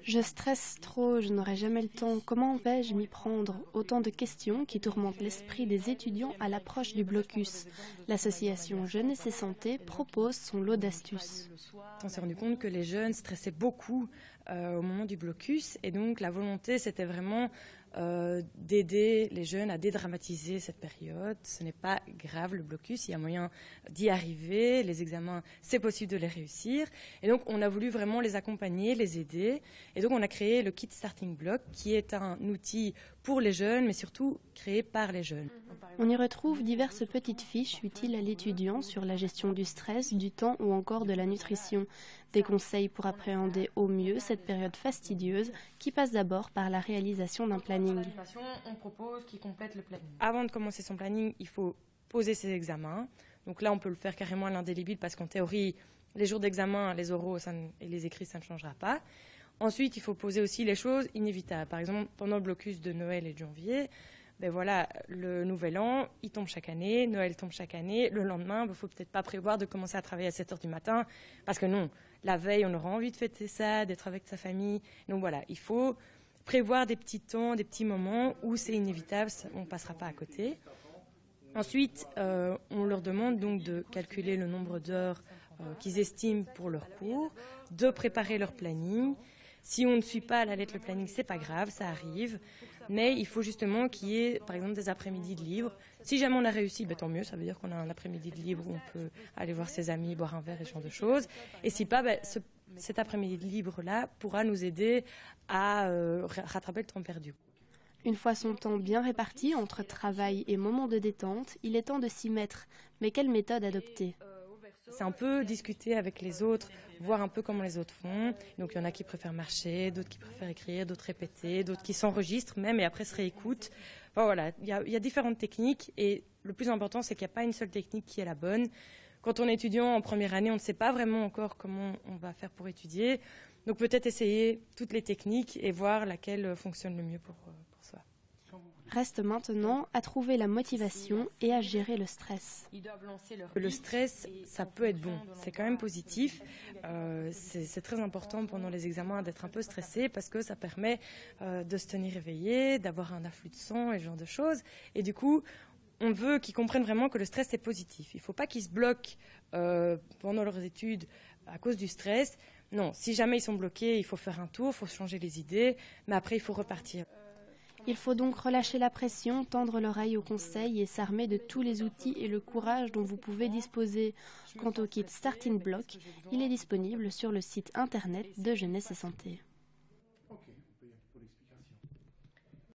Je stresse trop, je n'aurai jamais le temps. Comment vais-je m'y prendre? Autant de questions qui tourmentent l'esprit des étudiants à l'approche du blocus. L'association Jeunesse et Santé propose son lot d'astuces. On s'est rendu compte que les jeunes stressaient beaucoup au moment du blocus et donc la volonté c'était vraiment d'aider les jeunes à dédramatiser cette période. Ce n'est pas grave le blocus, il y a moyen d'y arriver, les examens c'est possible de les réussir et donc on a voulu vraiment les accompagner, les aider et donc on a créé le Kit Starting Block qui est un outil pour les jeunes mais surtout créé par les jeunes. On y retrouve diverses petites fiches utiles à l'étudiant sur la gestion du stress, du temps ou encore de la nutrition. Des conseils pour appréhender au mieux cette période fastidieuse qui passe d'abord par la réalisation d'un planning. On propose qu'il complète le planning. Avant de commencer son planning, il faut poser ses examens. Donc là, on peut le faire carrément à l'indélébile parce qu'en théorie, les jours d'examen, les oraux et les écrits, ça ne changera pas. Ensuite, il faut poser aussi les choses inévitables. Par exemple, pendant le blocus de Noël et de janvier, ben voilà, le nouvel an, il tombe chaque année, Noël tombe chaque année, le lendemain, il ne faut peut-être pas prévoir de commencer à travailler à 7 heures du matin, parce que non, la veille, on aura envie de fêter ça, d'être avec sa famille. Donc voilà, il faut prévoir des petits temps, des petits moments où c'est inévitable, on ne passera pas à côté. Ensuite, on leur demande donc de calculer le nombre d'heures qu'ils estiment pour leur cours, de préparer leur planning. Si on ne suit pas à la lettre le planning, c'est pas grave, ça arrive. Mais il faut justement qu'il y ait, par exemple, des après-midi de libre. Si jamais on a réussi, ben, tant mieux, ça veut dire qu'on a un après-midi de libre où on peut aller voir ses amis, boire un verre et ce genre de choses. Et si pas, ben, cet après-midi de libre-là pourra nous aider à rattraper le temps perdu. Une fois son temps bien réparti entre travail et moments de détente, il est temps de s'y mettre. Mais quelle méthode adopter? C'est un peu discuter avec les autres, voir un peu comment les autres font. Donc il y en a qui préfèrent marcher, d'autres qui préfèrent écrire, d'autres répéter, d'autres qui s'enregistrent même et après se réécoutent. Enfin, voilà, il y a différentes techniques et le plus important c'est qu'il n'y a pas une seule technique qui est la bonne. Quand on est étudiant en première année, on ne sait pas vraiment encore comment on va faire pour étudier. Donc peut-être essayer toutes les techniques et voir laquelle fonctionne le mieux pour soi. Reste maintenant à trouver la motivation et à gérer le stress. Le stress, ça peut être bon, c'est quand même positif. C'est très important pendant les examens d'être un peu stressé parce que ça permet de se tenir éveillé, d'avoir un afflux de sang et ce genre de choses. Et du coup, on veut qu'ils comprennent vraiment que le stress est positif. Il ne faut pas qu'ils se bloquent pendant leurs études à cause du stress. Non, si jamais ils sont bloqués, il faut faire un tour, il faut changer les idées, mais après il faut repartir. Il faut donc relâcher la pression, tendre l'oreille aux conseils et s'armer de tous les outils et le courage dont vous pouvez disposer. Quant au kit Starting Block, il est disponible sur le site internet de Jeunesse et Santé.